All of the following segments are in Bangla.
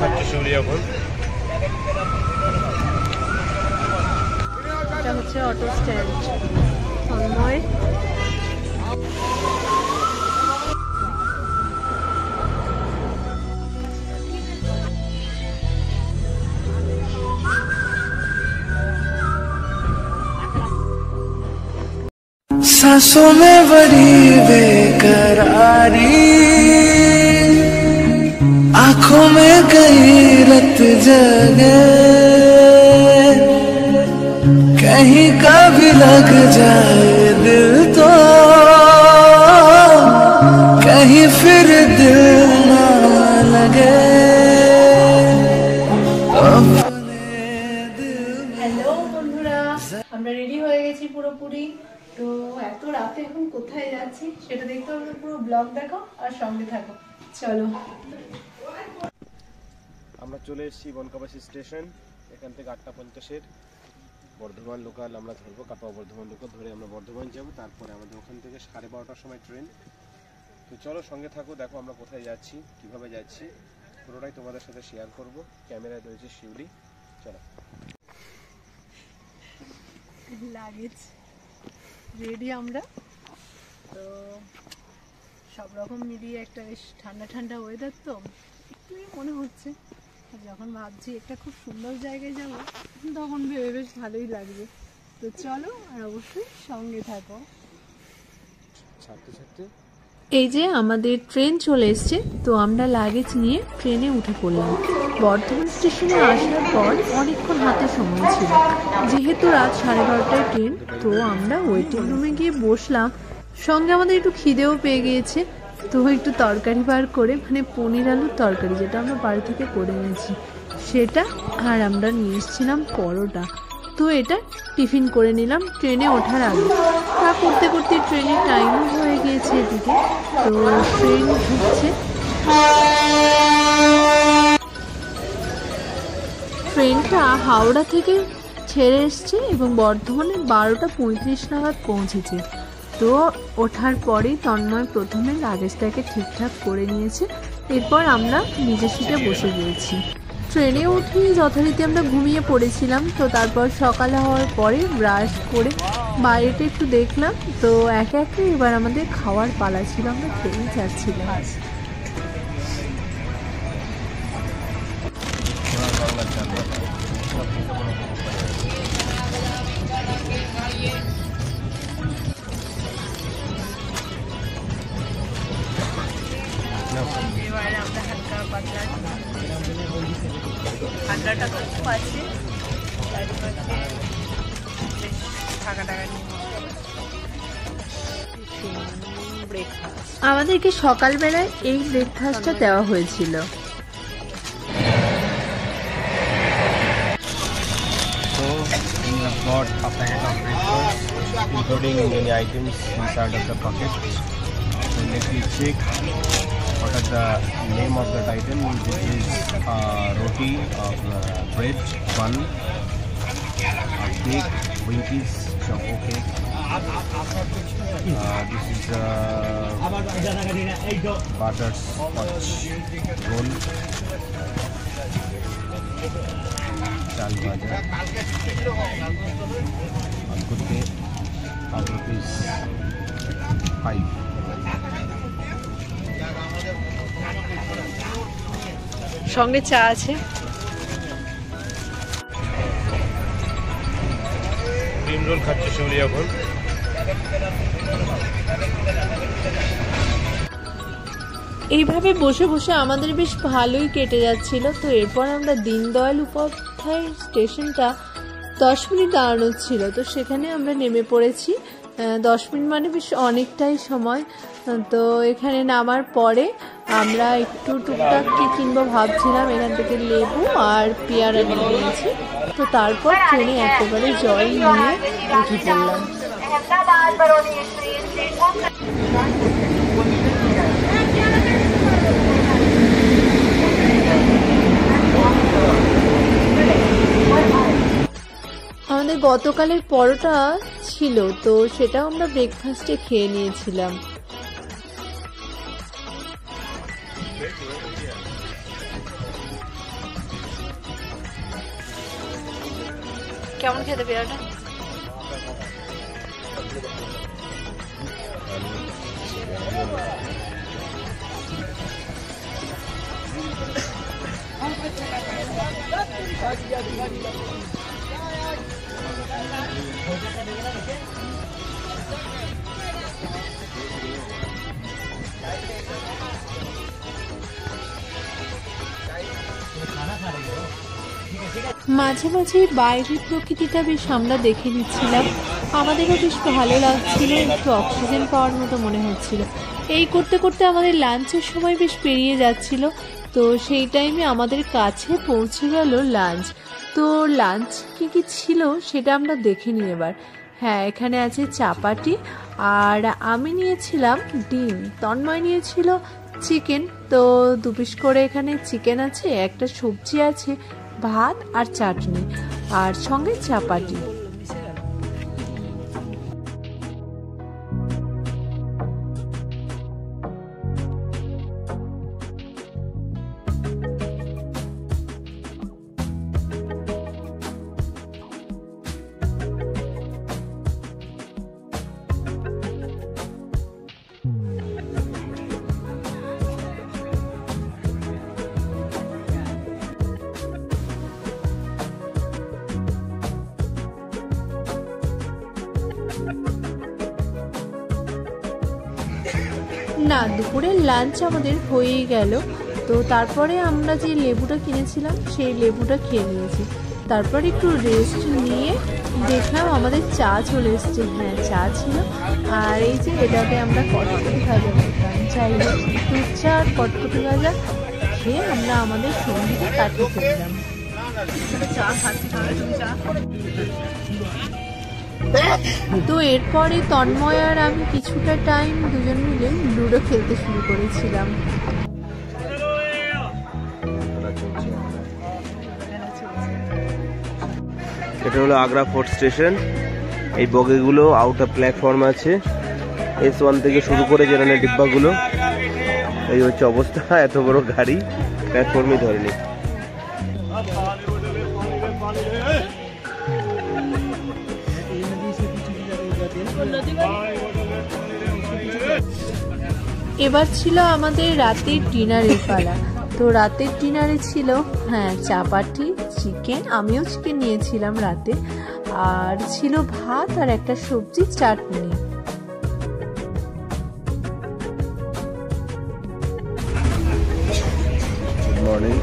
খাচ্ছি শিউলি এখন। এটা হচ্ছে অটো স্ট্যান্ড তন্ময়। सांसों में बड़ी बेकरारी, आंखों में कई रत जगे, कहीं का भी लग जाए दिल तो कहीं फिर दिल ना लगे। হ্যালো বন্ধুরা, আমরা রেডি হয়ে গেছি পুরোপুরি। তো এত রাতে এখন কোথায় যাচ্ছি সেটা দেখতে হলে পুরো ব্লগ দেখো আর সঙ্গে থাকো। চলো, আমরা চলে এসেছি বনকাবাসী স্টেশন। এখান থেকে 8:50-এর বর্ধমান লোকাল আমরা ধরবো, কাটোয়া বর্ধমান লোকাল ধরে আমরা বর্ধমান যাবো। তারপরে আমাদের ওখান থেকে 12:30টার সময় ট্রেন। তো চলো সঙ্গে থাকো, দেখো আমরা কোথায় যাচ্ছি, কিভাবে যাচ্ছি, পুরোটাই তোমাদের সাথে শেয়ার করব। ক্যামেরায় রয়েছে শিউলি। চলো। লাগেজ রেডি আমরা। তো সব রকম মিলিয়ে একটা বেশ ঠান্ডা ঠান্ডা ওয়েদার, তো একটুই মনে হচ্ছে। যখন ভাবছি একটা খুব সুন্দর জায়গায় যাব তখন ভেবে বেশ ভালোই লাগবে। তো চলো, আর অবশ্যই সঙ্গে থাকো। ছাড়তে ছাড়তে এই যে আমাদের ট্রেন চলে এসছে, তো আমরা লাগেজ নিয়ে ট্রেনে উঠে পড়লাম। বর্ধমান স্টেশনে আসার পর অনেকক্ষণ হাতে সময় ছিল, যেহেতু রাত 12:30টায় ট্রেন। তো আমরা ওয়েটিং রুমে গিয়ে বসলাম। সঙ্গে আমাদের একটু খিদেও পেয়ে গিয়েছে, তো একটু তরকারি বার করে, মানে পনির আলুর তরকারি, যেটা আমরা বাড়ি থেকে করে এনেছি সেটা, আর আমরা নিয়ে এসেছিলাম পরোটা। তো এটা টিফিন করে নিলাম ট্রেনে ওঠার আগে। তা করতে করতে ট্রেনের টাইমও হয়ে গিয়েছে এদিকে। তো ট্রেন ঢুকছে। ট্রেনটা হাওড়া থেকে ছেড়ে এসছে এবং বর্ধমানে 12:35 নাগাদ পৌঁছেছে। তো ওঠার পরেই তন্ময় প্রথমে লাগেজটাকে ঠিকঠাক করে নিয়েছে। এরপর আমরা নিজের সিটে বসে গিয়েছি। ট্রেনে উঠে যথারীতি আমরা ঘুমিয়ে পড়েছিলাম। তো তারপর সকালে হওয়ার পরে ব্রাশ করে বাইরেটা একটু দেখলাম। তো একে একে এবার আমাদের খাওয়ার পালা ছিল, আমরা খেয়েই যাচ্ছিলাম। এবারে আমরা হালকা পাতলা ঠান্ডাটা তো খুব আছে, আমাদেরকে সকালবেলায় এই ব্রেকফাস্টটা দেওয়া হয়েছিল। got a packet of breakfast, including many items inside of the packet. So let me check what are the name of that item. This is roti of bread, bun, a cake, Winkies, choco cake. This is butterscotch roll, chal bhaja, alkutte, of ₹5. সঙ্গে চা আছে। ক্রিম রোল খাচ্ছে শিউলি এখন। এইভাবে বসে বসে আমাদের বেশ ভালোই কেটে যাচ্ছিল। তো এরপর আমরা দীনদয়াল উপাধ্যায় স্টেশনটা 10 মিনিট দাঁড়ানো ছিল, তো সেখানে আমরা নেমে পড়েছি। 10 মিনিট মানে বেশ অনেকটাই সময়। তো এখানে নামার পরে আমরা একটু টুকটাক কি কিনবো ভাবছিলাম। এখান থেকে লেবু আর পেয়ারা নিয়ে নিয়েছি। তো তারপর ট্রেনে একেবারে জল নিয়ে উঠে পড়লাম। আমাদের গতকালের পরোটা ছিল, তো সেটাও আমরা ব্রেকফাস্টে খেয়ে নিয়েছিলাম। কেমন খেতে পেয়ারাটা? মাঝে মাঝে বাইরের প্রকৃতিটা বেশ আমরা দেখে নিচ্ছিলাম, আমাদেরও বেশ ভালো লাগছিল, একটু অক্সিজেন পাওয়ার মতো মনে হচ্ছিল। এই করতে করতে আমাদের লাঞ্চের সময় বেশ পেরিয়ে যাচ্ছিল, তো সেই টাইমে আমাদের কাছে পৌঁছে গেল লাঞ্চ। তো লাঞ্চ কি ছিল সেটা আমরা দেখে নিই এবার। হ্যাঁ, এখানে আছে চাপাটি, আর আমি নিয়েছিলাম ডিম, তন্ময় নিয়েছিল চিকেন। তো 2 পিস করে এখানে চিকেন আছে, একটা সবজি আছে, ভাত আর চাটনি, আর সঙ্গে চাপাটি। না, দুপুরের লাঞ্চ আমাদের হয়েই গেল। তো তারপরে আমরা যে লেবুটা কিনেছিলাম সেই লেবুটা খেয়ে নিয়েছি। তারপর একটু রেস্ট নিয়ে দেখলাম আমাদের চা চলে এসছে। হ্যাঁ, চা ছিল। আর এই যে এটাকে আমরা কটকটি ভাজা বলতাম, যাই হোক দুধ চা আর কটকটি ভাজা খেয়ে আমরা আমাদের সঙ্গীতে কাটিয়ে ফেললাম। তো এরপরে তন্ময় আর আমি কিছুটা টাইম দুজন মিলে লুডো খেলতে শুরু করেছিলাম। এটা হলো আগ্রা ফোর্ট স্টেশন। এই বগিগুলো আউটার প্ল্যাটফর্ম আছে, S1 থেকে শুরু করে জেনারেল ডিব্বাগুলো। এই হচ্ছে অবস্থা, এত বড় গাড়ি প্ল্যাটফর্মই ধরেনি। এবার ছিল আমাদের রাতের ডিনারের পালা। তো রাতের ডিনারে ছিল চাপাটি, চিকেন, আমিও চিকেন নিয়েছিলাম রাতে, আর ছিল ভাত আর একটা সবজি, চাটনি। Good morning.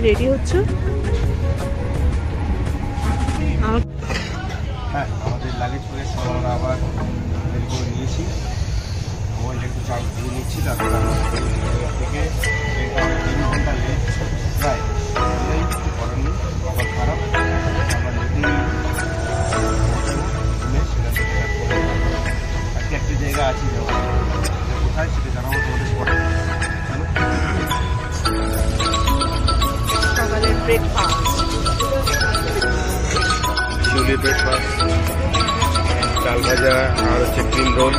রেডি হচ্ছে? হ্যাঁ, আমাদের লাগেজ করে সব আমরা আবার বের করে নিয়েছি। মোবাইলটা একটু চার্জ দিয়ে নিচ্ছি, তারপরে থেকে 3 ঘন্টা লেট প্রায়, কিছু করার নেই, কপাল খারাপ। আমরা সেটা থেকে আজকে একটা জায়গা আছে কোথায় সেটা জানাবো তোমাদের পরে। সকালের ব্রেকফাস্ট, শিউলি ব্রেকফাস্ট, চাল ভাজা আর হচ্ছে ক্রিম রোল।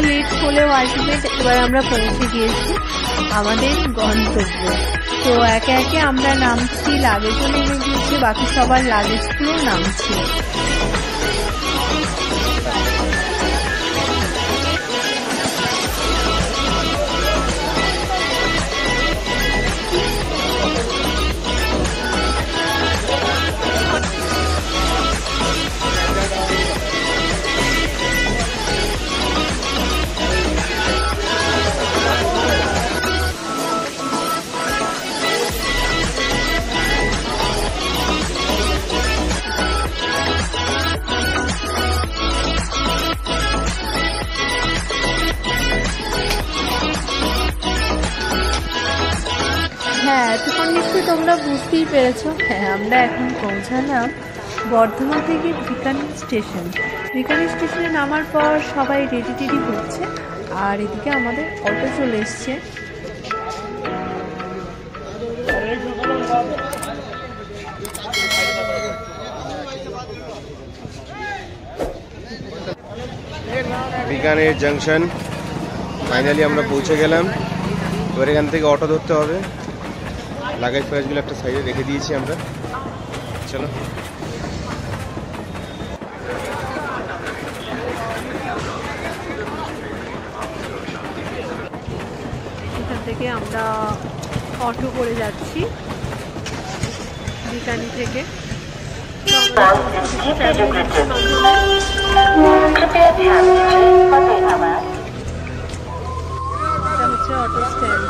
লেট হলেও আলটিমেট এবার আমরা পৌঁছে গিয়েছি আমাদের গন্তব্যে। তো একে একে আমরা নামছি, লাগেজও নেমে গিয়েছি, বাকি সবার লাগেজগুলো নামছি। হ্যাঁ, এতক্ষণ নিশ্চয়ই তোমরা বুঝতেই পেরেছো। হ্যাঁ, আমরা এখন পৌঁছালাম বর্ধমান থেকে বিকানির স্টেশন। বিকানির স্টেশনে নামার পর সবাই রেডি টেডি হচ্ছে, আর এদিকে আমাদের অটো চলে এসছে। বিকানের জাংশন ফাইনালি আমরা পৌঁছে গেলাম। এবার এখান থেকে অটো ধরতে হবে। লাগেজ ফাগেজগুলো একটা সাইডে রেখে দিয়েছি আমরা। চলো, এখান থেকে আমরা অটো করে যাচ্ছি বিকানি থেকে। এটা হচ্ছে অটো স্ট্যান্ড।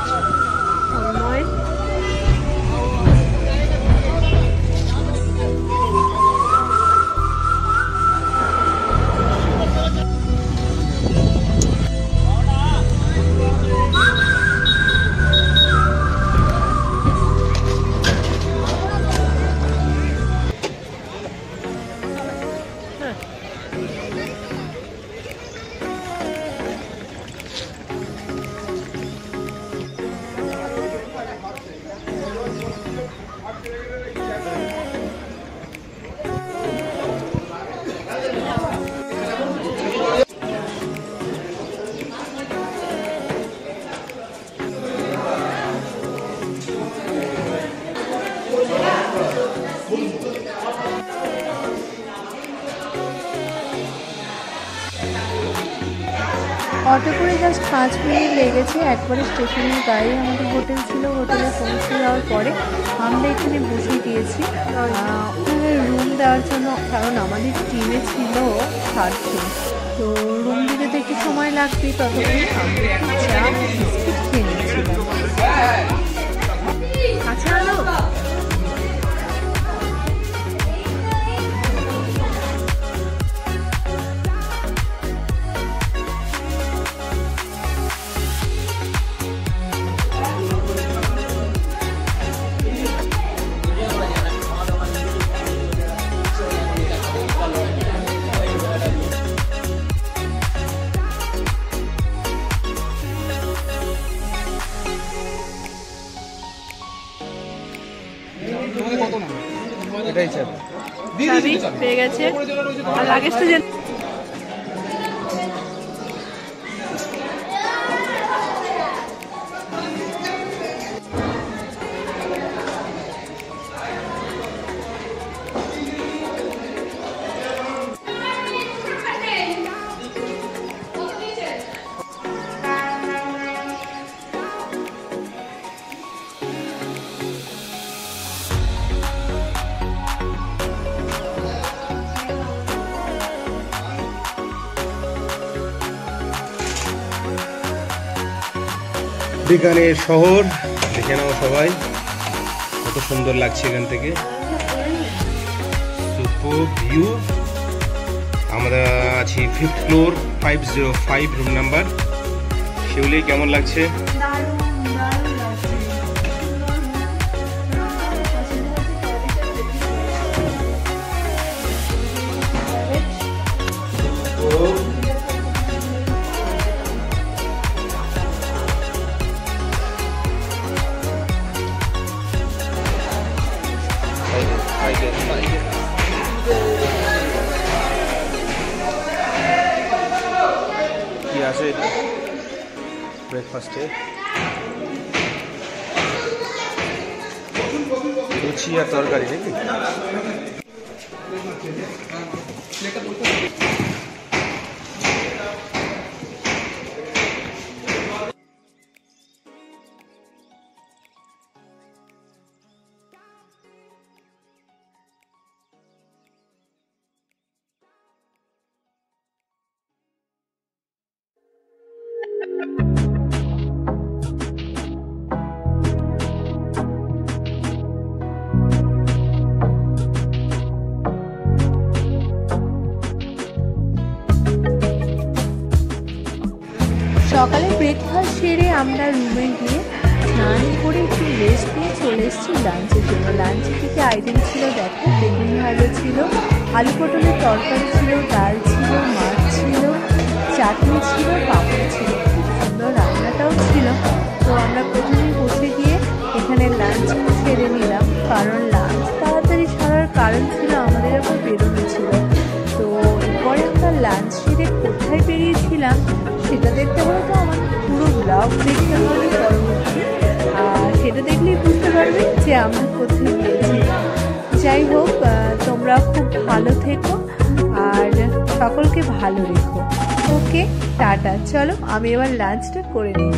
অটো করে জাস্ট 5 মিনিট লেগেছে। একবারে স্টেশনের গায়ে আমাদের হোটেল ছিল। হোটেলে পৌঁছে যাওয়ার পরে আমরা এখানে বসে গিয়েছি ওখানে রুম দেওয়ার জন্য, কারণ আমাদের টিমে ছিল 7 জন। তো রুম দিতে তো একটু সময় লাগবে, ততক্ষণ আমরা একটু চা বিস্কুট খেয়ে নিয়েছিলাম। আচ্ছা, এটাই চাবি পেয়ে গেছে। আর লাগেজটা বিকানের শহর দেখে নাও সবাই, কত সুন্দর লাগছে এখান থেকে। Super view. আমরা আছি 5th ফ্লোর 505 রুম নাম্বার। শিউলি, কেমন লাগছে? কি হচ্ছে ব্রেকফাস্টে লুচি আর তরকারি নাকি। সকালে ব্রেকফাস্ট সেরে আমরা রুমে গিয়ে স্নান করে একটু রেস্ট নিয়ে চলে এসেছি লাঞ্চের জন্য। লাঞ্চের দিকে আইটেম ছিল দেখো, বেগুন ভাজা ছিল, আলু পটলের তরকারি ছিল, ডাল ছিল, মাছ ছিল, চাটনি ছিল, পাপড় ছিল, খুব সুন্দর রান্নাটাও ছিল। তো আমরা প্রথমেই বসে গিয়ে এখানে লাঞ্চ সেরে নিলাম, কারণ লাঞ্চ তাড়াতাড়ি সারার কারণ ছিল আমাদের আবার বেরোনো ছিল। তো এরপরে আমরা লাঞ্চ সেরে কোথায় বেরিয়েছিলাম সেটা দেখতে হলে তো আমার পুরো ব্লগ দেখতে হবে পরবর্তী, আর সেটা দেখলেই বুঝতে পারবে যে আমরা কোথায় গিয়েছিলাম। যাই হোক, তোমরা খুব ভালো থেকো আর সকলকে ভালো রেখো। ওকে, টাটা। চলো আমি এবার লাঞ্চটা করে নিই।